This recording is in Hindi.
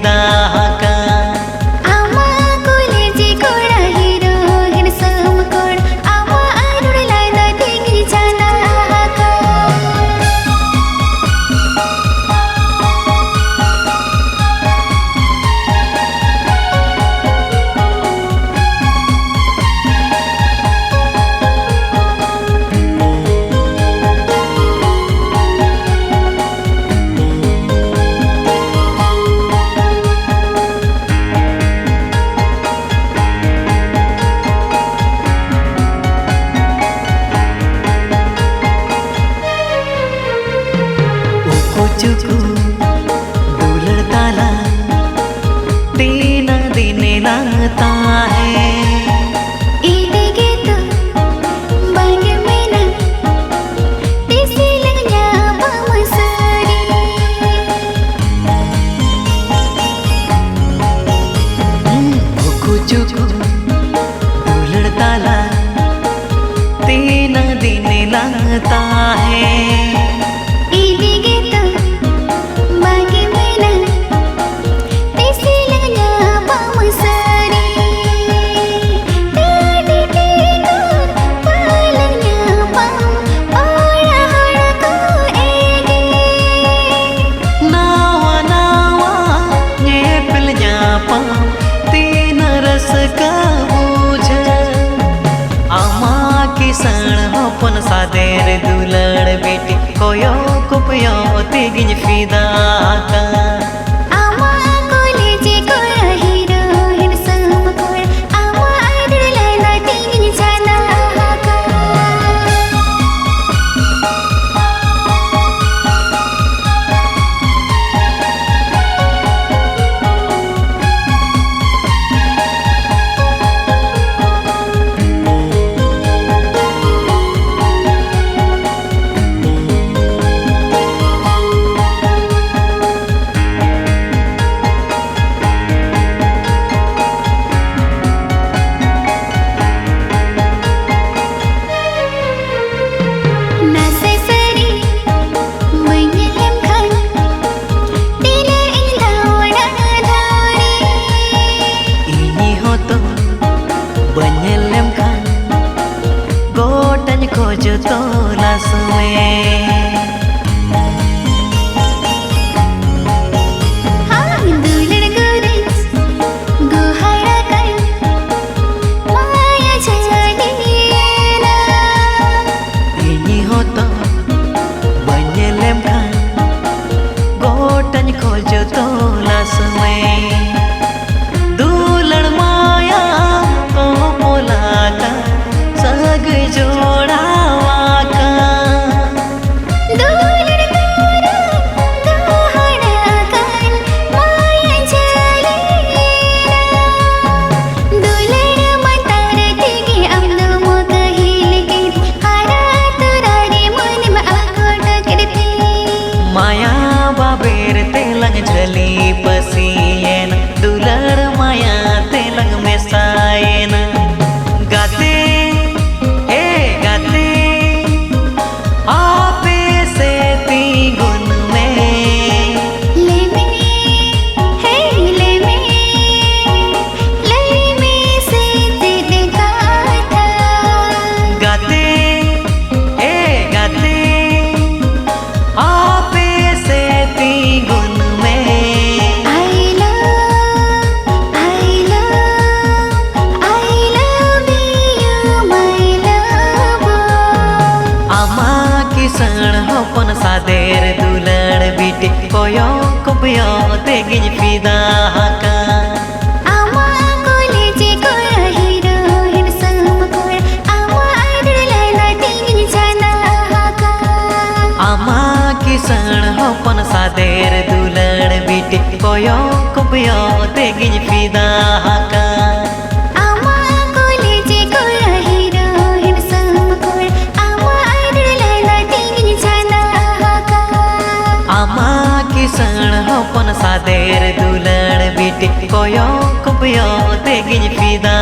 फिदा का चुकू दुलड़ ताला तीन दिन लगता है इधगे तो बांग में ना तिसी लगना बमसरी चुकू दुलड़ ताला तीन दिन लगता है अपन सादेर दुलड़ बेटी कोयो कुपयो तेगिन फिदा का खोजो तो लास में दुलड़ गुरिस गुहारा कर माया छाड़ीना इनी हो तो बनेलेम खान गोटन खोजो तो लास में दुलड़ माया को मोला का सग जोड़ा झली पसीन दुलड़ माया तेलंग में सायन गाते हे गाते आपे से ती गुन में ले में से ते देखा था गाते हे गाते आपे से ती गुन अपन सादेर दुलड़ बेटी कोयो कुपयो तेगिन फिदा का आमा कॉलेज को हीरो हिन सम को आमा आइडल ना तेगिन जाना का आमा किसन अपन सादेर दुलड़ बेटी कोयो कुपयो तेगिन फिदा का अपन सादेर दुलड़ बेटी कोयो कुपयो तेगिन फिदा।